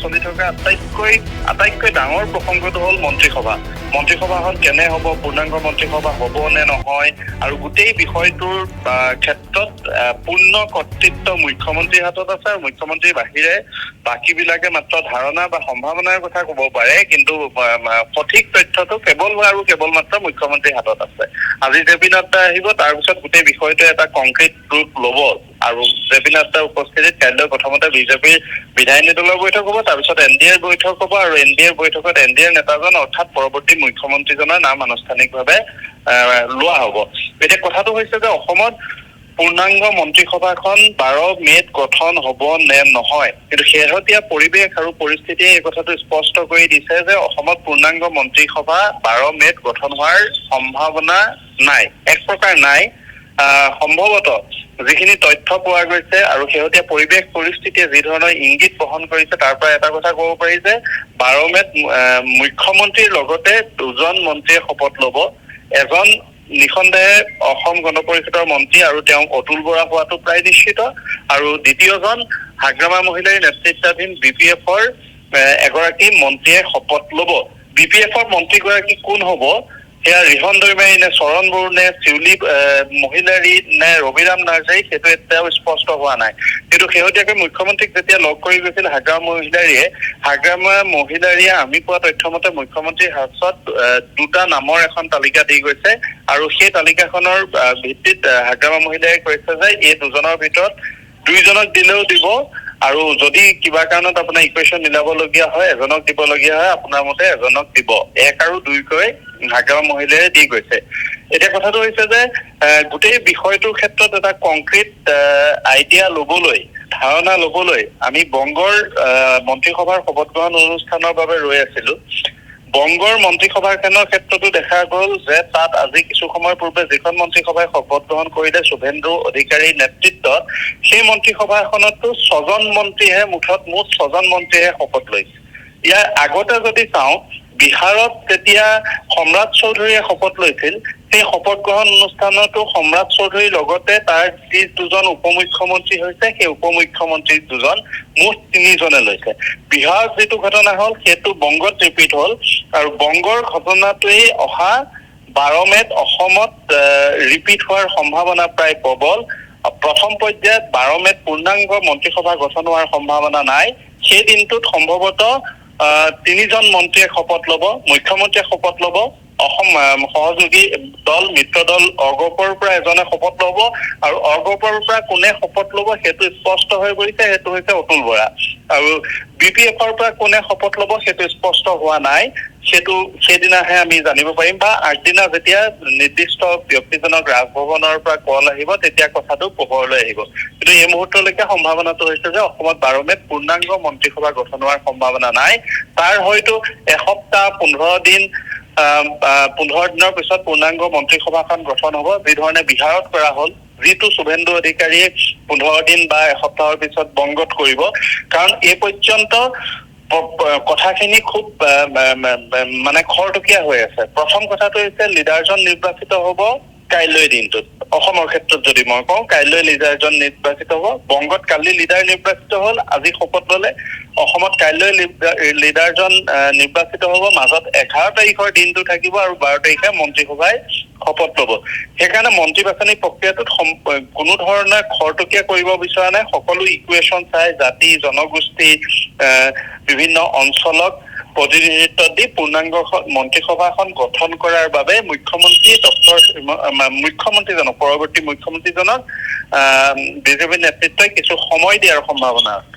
চলি থকা আটাইতকৈ ডাঙৰ প্ৰসংগটো হ'ল মন্ত্ৰীসভাখন কেনে হ'ব, পূৰ্ণাংগ মন্ত্ৰীসভা হ'ব নে নহয়, আৰু গোটেই বিষয়টোৰ ক্ষেত্ৰত পূৰ্ণ কৰ্তৃত্ব মুখ্যমন্ত্ৰীৰ হাতত আছে। আৰু মুখ্যমন্ত্ৰীৰ বাহিৰে বাকীবিলাকে মাত্ৰ ধাৰণা বা সম্ভাৱনাৰ কথা ক'ব পাৰে, কিন্তু সঠিক তথ্যটো কেৱল মাত্ৰ মুখ্যমন্ত্ৰীৰ হাতত আছে। আজি জে পি নাড্ডা আহিব, তাৰপিছত গোটেই বিষয়টোৱে এটা কংক্ৰিট ৰূপ ল'ব। আৰু জে পি নাড্ডাৰ উপস্থিতিত কাইলৈ প্ৰথমতে বিজেপিৰ বিধায়িনী দলৰ বৈঠক হ'ব, তাৰপিছত NDAৰ বৈঠক হ'ব, আৰু NDAৰ বৈঠকত NDAৰ নেতাজন অৰ্থাৎ পৰৱৰ্তী মুখ্যমন্ত্ৰীজনৰ নাম আনুষ্ঠানিকভাৱে লোৱা হ'ব। এতিয়া কথাটো হৈছে যে অসমত পূৰ্ণাংগ মন্ত্ৰীসভাখন 12 মে'ত গঠন হ'ব নে নহয়, কিন্তু শেহতীয়া পৰিৱেশ আৰু পৰিস্থিতিয়ে এই কথাটো স্পষ্ট কৰি দিছে যে অসমত পূৰ্ণাংগ মন্ত্ৰীসভা 12 মে'ত গঠন হোৱাৰ সম্ভাৱনা নাই, এক প্ৰকাৰ নাই। সম্ভৱতঃ যিখিনি তথ্য পোৱা গৈছে আৰু শেহতীয়া পৰিৱেশ পৰিস্থিতিয়ে যি ধৰণৰ ইংগিত বহন কৰিছে, তাৰ পৰা এটা কথা ক'ব পাৰি যে 12 মে'ত মুখ্যমন্ত্ৰীৰ লগতে 2জন মন্ত্ৰীয়ে শপত ল'ব। এজন নিঃসন্দেহে অসম গণ পৰিষদৰ মন্ত্ৰী আৰু তেওঁ অতুল বৰা হোৱাটো প্ৰায় নিশ্চিত, আৰু দ্বিতীয়জন হাগ্ৰামা মহিলাৰ নেতৃত্বাধীন BPFৰ এগৰাকী মন্ত্ৰীয়ে শপত ল'ব। BPFৰ মন্ত্ৰীগৰাকী কোন হ'ব, সেয়া ৰিহন দৈমাৰী নে চৰণ বড়ো নে শিউলি মহিলাৰী নে ৰবিৰাম নাৰ্জাৰী, সেইটো এতিয়াও স্পষ্ট হোৱা নাই। কিন্তু শেহতীয়াকৈ মুখ্যমন্ত্ৰীক যেতিয়া লগ কৰি গৈছিল হাগ্ৰামা মহিলাৰীয়ে আমি পোৱা তথ্যমতে মুখ্যমন্ত্ৰীৰ হাতত 2টা নামৰ এখন তালিকা দি গৈছে, আৰু সেই তালিকাখনৰ ভিত্তিত হাগ্ৰামা মহিলাৰীয়ে কৈছে যে এই 2জনৰ ভিতৰত 2জনক দিলেও দিব, আৰু যদি কিবা কাৰণত আপোনাৰ ইকুৱেশ্যন মিলাবলগীয়া হয়, এজনক দিবলগীয়া হয়, আপোনাৰ মতে এজনক দিব। 1 আৰু 2 কৈ হাগ্ৰামা মহিলাৰীয়ে দি গৈছে। এতিয়া কথাটো হৈছে যে গোটেই বিষয়টোৰ ক্ষেত্ৰত এটা কংক্ৰিট আইডিয়া ল'বলৈ, ধাৰণা ল'বলৈ আমি বংগৰ মন্ত্ৰীসভাৰ শপত গ্ৰহণ অনুষ্ঠানৰ বাবে ৰৈ আছিলো। বংগৰ মন্ত্ৰীসভাখনৰ ক্ষেত্ৰতো দেখা গ'ল যে তাত আজি কিছু সময়ৰ পূৰ্বে যিখন মন্ত্ৰীসভাই শপত গ্ৰহণ কৰিলে শুভেন্দু অধিকাৰীৰ নেতৃত্বত, সেই মন্ত্ৰীসভাখনতো 6জন মন্ত্ৰীহে মুঠ 6জন মন্ত্ৰীহে শপত লৈছে। ইয়াৰ আগতে যদি চাওঁ, বিহাৰত যেতিয়া সম্ৰাট চৌধুৰীয়ে শপত লৈছিল, সেই শপত গ্ৰহণ অনুষ্ঠানতো সম্ৰাট চৌধুৰীৰ লগতে তাৰ 2জন উপমুখ্যমন্ত্ৰী হৈছে, সেই উপমুখ্যমন্ত্ৰী 2জন, মুঠ 3জনে লৈছে। বিহাৰত যিটো ঘটনা হ'ল সেইটো বংগত ৰিপিট হ'ল, আৰু বংগৰ ঘটনাটোৱেই অহা 12 মে'ত অসমত ৰিপিট হোৱাৰ সম্ভাৱনা প্ৰায় প্ৰবল। প্ৰথম পৰ্যায়ত 12 মে'ত পূৰ্ণাংগ মন্ত্ৰীসভা গঠন হোৱাৰ সম্ভাৱনা নাই। সেই দিনটোত সম্ভৱতঃ 3জন মন্ত্ৰীয়ে শপত ল'ব, মুখ্যমন্ত্ৰীয়ে শপত ল'ব, অসম সহযোগী দল মিত্ৰ দল অগপৰ পৰা এজনে শপত ল'ব, আৰু অগপৰ পৰা কোনে শপত ল'ব সেইটো স্পষ্ট হৈ পৰিছে, সেইটো হৈছে অতুল বৰা। আৰু BPFৰ পৰা কোনে শপত ল'ব সেইটো স্পষ্ট হোৱা নাই, সেইটো সেইদিনাহে আমি জানিব পাৰিম, বা আগদিনা যেতিয়া নিৰ্দিষ্ট ব্যক্তিজনক ৰাজভৱনৰ পৰা কল আহিব তেতিয়া কথাটো পোহৰলৈ আহিব। কিন্তু এই মুহূৰ্তলৈকে সম্ভাৱনাটো হৈছে যে অসমত 12 মে'ত পূৰ্ণাংগ মন্ত্ৰীসভা গঠন হোৱাৰ সম্ভাৱনা নাই। তাৰ হয়তো এসপ্তাহ 15 দিনৰ পিছত পূৰ্ণাংগ মন্ত্ৰীসভাখন গঠন হ'ব, যি ধৰণে বিহাৰত কৰা হ'ল, যিটো শুভেন্দু অধিকাৰীয়ে 15 দিন বা এসপ্তাহৰ পিছত বংগত কৰিব। কাৰণ এই পৰ্যন্ত কথাখিনি খুব মানে খৰতকীয়া হৈ আছে। প্ৰথম কথাটো হৈছে লিডাৰজন নিৰ্বাচিত হ'ব কাইলৈ দিনটোত। অসমৰ ক্ষেত্ৰত যদি মই কওঁ, কাইলৈ লিডাৰজন নিৰ্বাচিত হ'ব, বংগত কালি লিডাৰ নিৰ্বাচিত হ'ল, আজি শপত ল'লে। অসমত কাইলৈ লিডাৰজন নিৰ্বাচিত হ'ব, মাজত 11 তাৰিখৰ দিনটো থাকিব, আৰু 12 তাৰিখে মন্ত্ৰীসভাই শপত ল'ব। সেইকাৰণে মন্ত্ৰী বাছনি প্ৰক্ৰিয়াটোত কোনো ধৰণে খৰতকীয়া কৰিব বিচৰা নাই। সকলো ইকুৱেশ্যন চাই জাতি, জনগোষ্ঠী, বিভিন্ন অঞ্চলক প্ৰতিনিধিত্ব দি পূৰ্ণাংগ মন্ত্ৰীসভাখন গঠন কৰাৰ বাবে মুখ্যমন্ত্ৰীজনক পৰৱৰ্তী মুখ্যমন্ত্ৰীজনক বিজেপি নেতৃত্বই কিছু সময় দিয়াৰ সম্ভাৱনা আছে।